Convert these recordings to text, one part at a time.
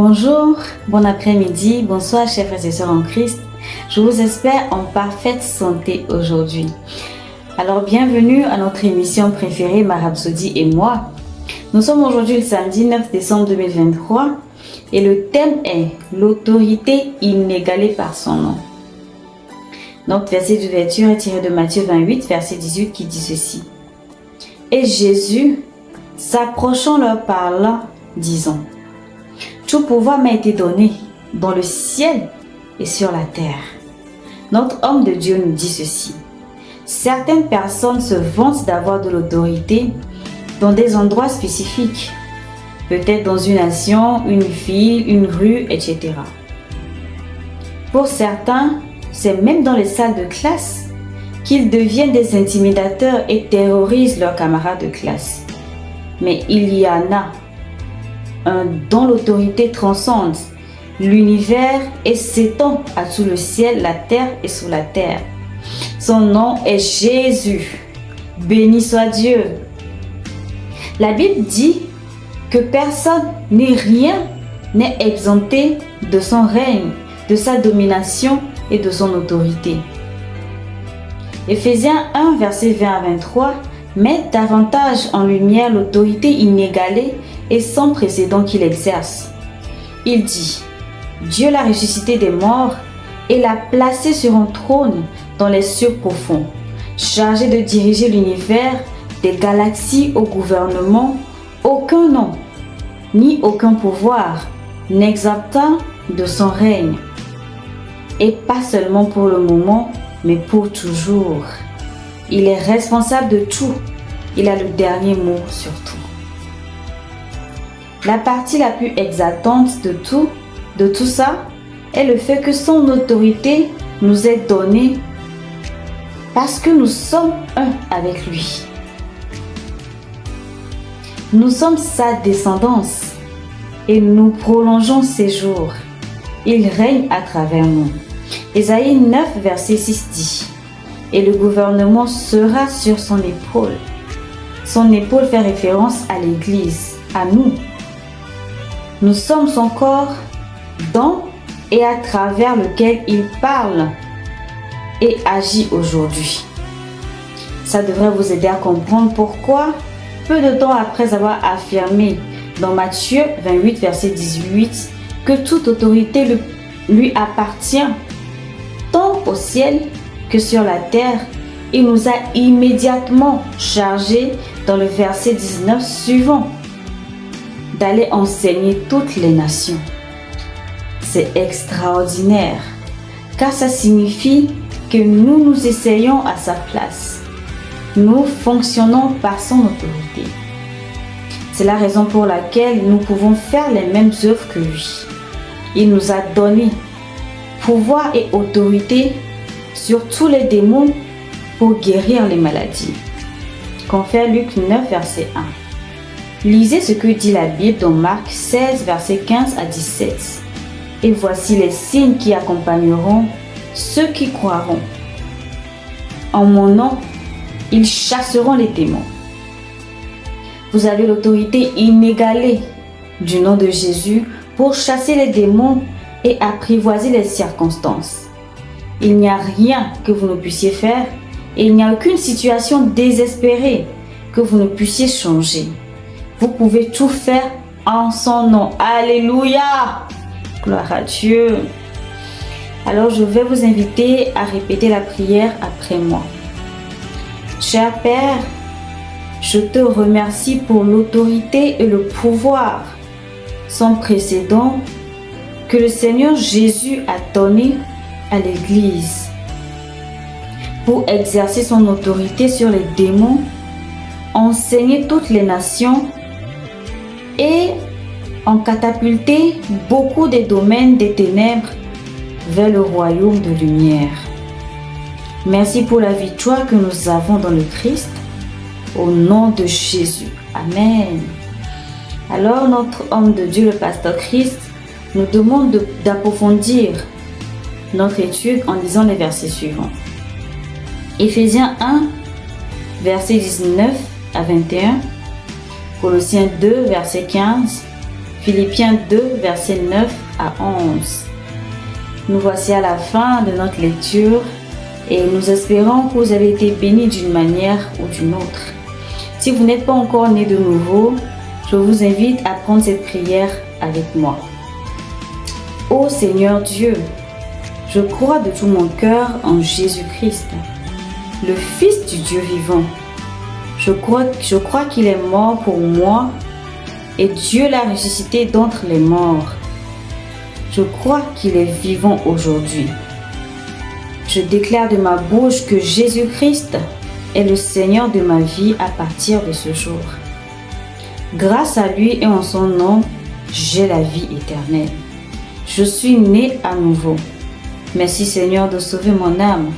Bonjour, bon après-midi, bonsoir chers frères et sœurs en Christ. Je vous espère en parfaite santé aujourd'hui. Alors bienvenue à notre émission préférée, Ma Rhapsodie et moi. Nous sommes aujourd'hui le samedi 9 décembre 2023 et le thème est l'autorité inégalée par son nom. Notre verset d'ouverture est tiré de Matthieu 28, verset 18 qui dit ceci. Et Jésus, s'approchant leur parla, disant: tout pouvoir m'a été donné dans le ciel et sur la terre. Notre homme de Dieu nous dit ceci. Certaines personnes se vantent d'avoir de l'autorité dans des endroits spécifiques, peut-être dans une nation, une ville, une rue, etc. Pour certains, c'est même dans les salles de classe qu'ils deviennent des intimidateurs et terrorisent leurs camarades de classe. Mais il y en a un dont l'autorité transcende l'univers et s'étend à tout le ciel, la terre et sous la terre. Son nom est Jésus. Béni soit Dieu. La Bible dit que personne ni rien n'est exempté de son règne, de sa domination et de son autorité. Éphésiens 1, verset 20 à 23 met davantage en lumière l'autorité inégalée et sans précédent qu'il exerce. Il dit: Dieu l'a ressuscité des morts et l'a placé sur un trône dans les cieux profonds, chargé de diriger l'univers des galaxies au gouvernement. Aucun nom, ni aucun pouvoir n'exaltant de son règne. Et pas seulement pour le moment, mais pour toujours. Il est responsable de tout. Il a le dernier mot sur tout. La partie la plus exaltante de tout ça est le fait que son autorité nous est donnée parce que nous sommes un avec lui. Nous sommes sa descendance et nous prolongeons ses jours. Il règne à travers nous. Ésaïe 9, verset 6 dit: et le gouvernement sera sur son épaule. Son épaule fait référence à l'Église, à nous. Nous sommes son corps dans et à travers lequel il parle et agit aujourd'hui. Ça devrait vous aider à comprendre pourquoi, peu de temps après avoir affirmé dans Matthieu 28, verset 18, que toute autorité lui appartient, tant au ciel que sur la terre, il nous a immédiatement chargés dans le verset 19 suivant d'aller enseigner toutes les nations. C'est extraordinaire, car ça signifie que nous essayons à sa place. Nous fonctionnons par son autorité. C'est la raison pour laquelle nous pouvons faire les mêmes œuvres que lui. Il nous a donné pouvoir et autorité sur tous les démons pour guérir les maladies. Confère Luc 9, verset 1. Lisez ce que dit la Bible dans Marc 16, verset 15 à 17. Et voici les signes qui accompagneront ceux qui croiront. En mon nom, ils chasseront les démons. Vous avez l'autorité inégalée du nom de Jésus pour chasser les démons et apprivoiser les circonstances. Il n'y a rien que vous ne puissiez faire et il n'y a aucune situation désespérée que vous ne puissiez changer. Vous pouvez tout faire en son nom. Alléluia! Gloire à Dieu. Alors je vais vous inviter à répéter la prière après moi. Cher Père, je te remercie pour l'autorité et le pouvoir sans précédent que le Seigneur Jésus a donné à l'Église pour exercer son autorité sur les démons, enseigner toutes les nations et en catapulter beaucoup des domaines des ténèbres vers le royaume de lumière. Merci pour la victoire que nous avons dans le Christ, au nom de Jésus. Amen. Alors notre homme de Dieu, le pasteur Christ, nous demande d'approfondir notre étude en lisant les versets suivants. Éphésiens 1, versets 19 à 21, Colossiens 2, verset 15, Philippiens 2, versets 9 à 11. Nous voici à la fin de notre lecture et nous espérons que vous avez été bénis d'une manière ou d'une autre. Si vous n'êtes pas encore né de nouveau, je vous invite à prendre cette prière avec moi. Ô Seigneur Dieu, je crois de tout mon cœur en Jésus-Christ, le Fils du Dieu vivant. Je crois qu'il est mort pour moi et Dieu l'a ressuscité d'entre les morts. Je crois qu'il est vivant aujourd'hui. Je déclare de ma bouche que Jésus-Christ est le Seigneur de ma vie à partir de ce jour. Grâce à lui et en son nom, j'ai la vie éternelle. Je suis né à nouveau. Merci Seigneur de sauver mon âme.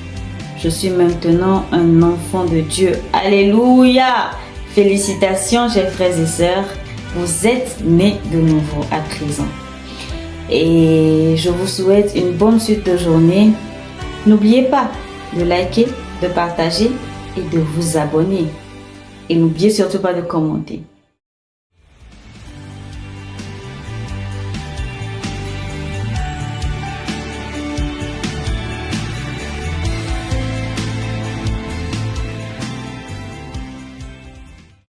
Je suis maintenant un enfant de Dieu. Alléluia! Félicitations, chers frères et sœurs. Vous êtes nés de nouveau à présent. Et je vous souhaite une bonne suite de journée. N'oubliez pas de liker, de partager et de vous abonner. Et n'oubliez surtout pas de commenter.